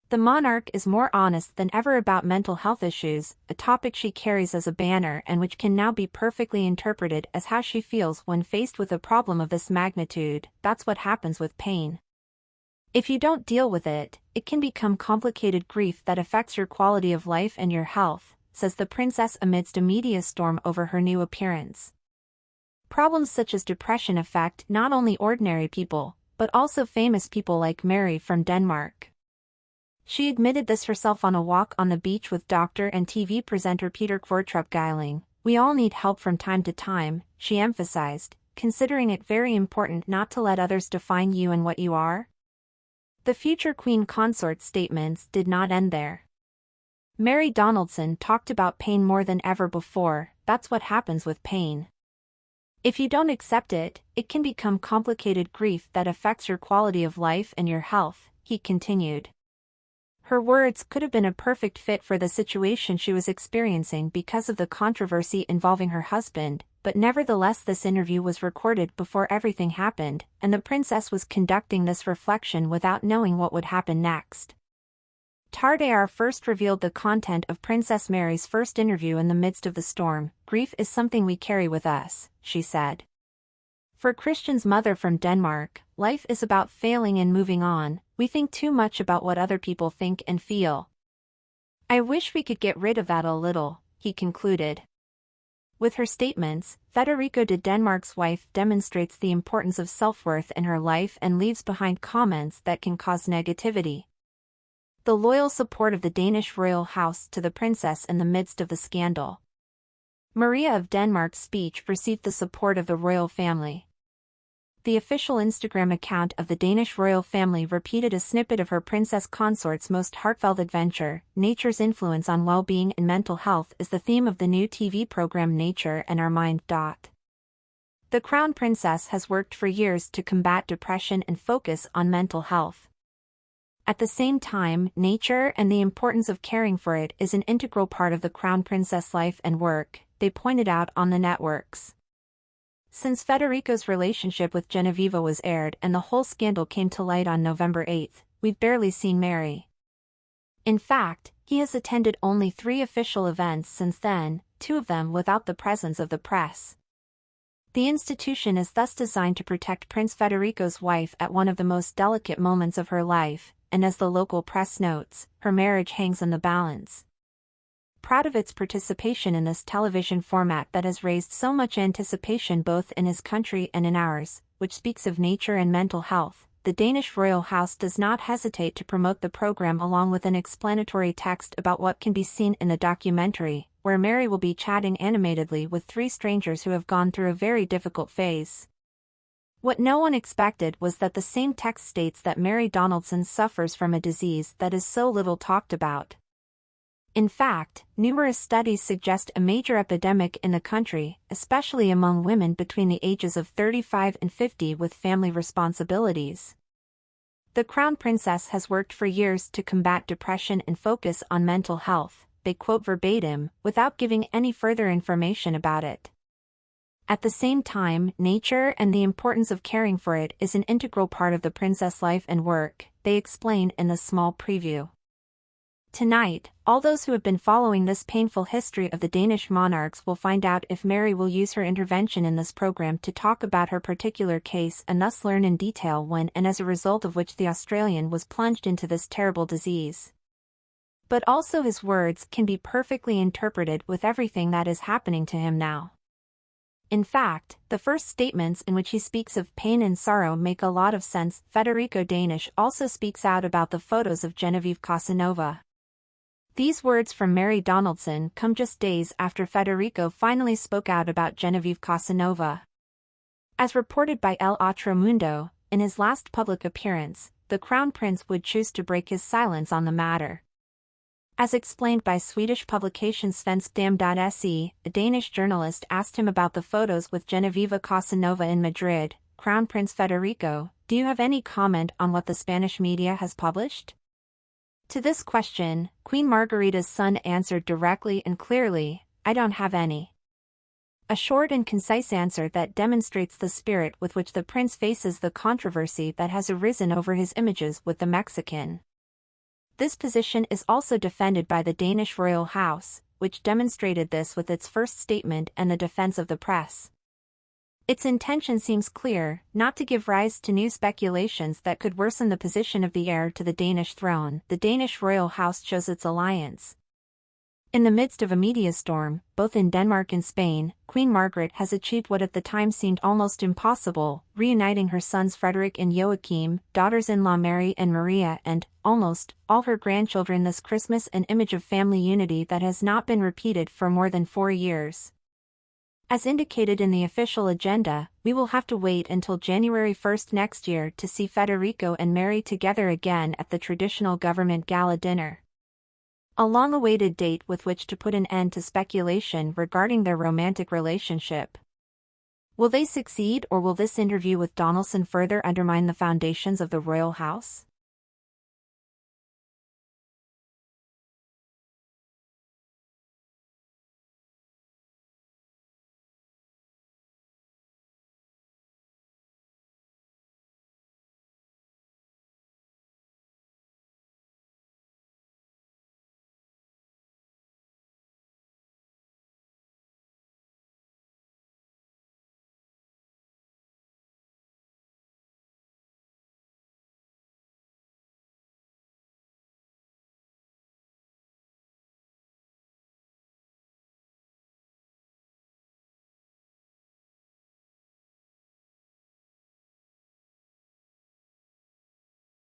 The monarch is more honest than ever about mental health issues, a topic she carries as a banner and which can now be perfectly interpreted as how she feels when faced with a problem of this magnitude. That's what happens with pain. If you don't deal with it, it can become complicated grief that affects your quality of life and your health, says the princess amidst a media storm over her new appearance. Problems such as depression affect not only ordinary people, but also famous people like Mary from Denmark. She admitted this herself on a walk on the beach with doctor and TV presenter frederik. We all need help from time to time, she emphasized, considering it very important not to let others define you and what you are. The future queen consort's statements did not end there. Mary Donaldson talked about pain more than ever before. That's what happens with pain. If you don't accept it, it can become complicated grief that affects your quality of life and your health, he continued. Her words could have been a perfect fit for the situation she was experiencing because of the controversy involving her husband, but nevertheless this interview was recorded before everything happened, and the princess was conducting this reflection without knowing what would happen next. Tardar first revealed the content of Princess Mary's first interview in the midst of the storm. Grief is something we carry with us, she said. For Christian's mother from Denmark, life is about failing and moving on. We think too much about what other people think and feel. I wish we could get rid of that a little, he concluded. With her statements, Frederica de Denmark's wife demonstrates the importance of self-worth in her life and leaves behind comments that can cause negativity. The loyal support of the Danish royal house to the princess in the midst of the scandal. Maria of Denmark's speech received the support of the royal family. The official Instagram account of the Danish royal family repeated a snippet of her princess consort's most heartfelt adventure. Nature's influence on well-being and mental health is the theme of the new TV program Nature and Our Mind. The crown princess has worked for years to combat depression and focus on mental health. At the same time, nature and the importance of caring for it is an integral part of the crown princess life and work, they pointed out on the networks. Since Federico's relationship with Genoveva was aired and the whole scandal came to light on November 8, we've barely seen Mary. In fact, he has attended only 3 official events since then, 2 of them without the presence of the press. The institution is thus designed to protect Prince Federico's wife at one of the most delicate moments of her life, and as the local press notes, her marriage hangs on the balance. Proud of its participation in this television format that has raised so much anticipation both in his country and in ours, which speaks of nature and mental health, the Danish royal house does not hesitate to promote the program along with an explanatory text about what can be seen in the documentary, where Mary will be chatting animatedly with 3 strangers who have gone through a very difficult phase. What no one expected was that the same text states that Mary Donaldson suffers from a disease that is so little talked about. In fact, numerous studies suggest a major epidemic in the country, especially among women between the ages of 35 and 50 with family responsibilities. The crown princess has worked for years to combat depression and focus on mental health, they quote verbatim, without giving any further information about it. At the same time, nature and the importance of caring for it is an integral part of the princess' life and work, they explain in the small preview. Tonight, all those who have been following this painful history of the Danish monarchs will find out if Mary will use her intervention in this program to talk about her particular case and thus learn in detail when and as a result of which the Australian was plunged into this terrible disease. But also his words can be perfectly interpreted with everything that is happening to him now. In fact, the first statements in which he speaks of pain and sorrow make a lot of sense. Federico Danish also speaks out about the photos of Genevieve Casanova. These words from Mary Donaldson come just days after Federico finally spoke out about Genevieve Casanova. As reported by El Otro Mundo, in his last public appearance, the crown prince would choose to break his silence on the matter. As explained by Swedish publication Svenskdam.se, a Danish journalist asked him about the photos with Genoveva Casanova in Madrid. Crown Prince Federico, do you have any comment on what the Spanish media has published? To this question, Queen Margarita's son answered directly and clearly, I don't have any. A short and concise answer that demonstrates the spirit with which the prince faces the controversy that has arisen over his images with the Mexican. This position is also defended by the Danish royal house, which demonstrated this with its first statement and the defense of the press. Its intention seems clear, not to give rise to new speculations that could worsen the position of the heir to the Danish throne. The Danish royal house chose its alliance. In the midst of a media storm, both in Denmark and Spain, Queen Margaret has achieved what at the time seemed almost impossible, reuniting her sons Frederick and Joachim, daughters-in-law Mary and Maria, and, almost, all her grandchildren this Christmas, an image of family unity that has not been repeated for more than 4 years. As indicated in the official agenda, we will have to wait until January 1st next year to see Federico and Mary together again at the traditional government gala dinner. A long-awaited date with which to put an end to speculation regarding their romantic relationship. Will they succeed, or will this interview with Donaldson further undermine the foundations of the royal house?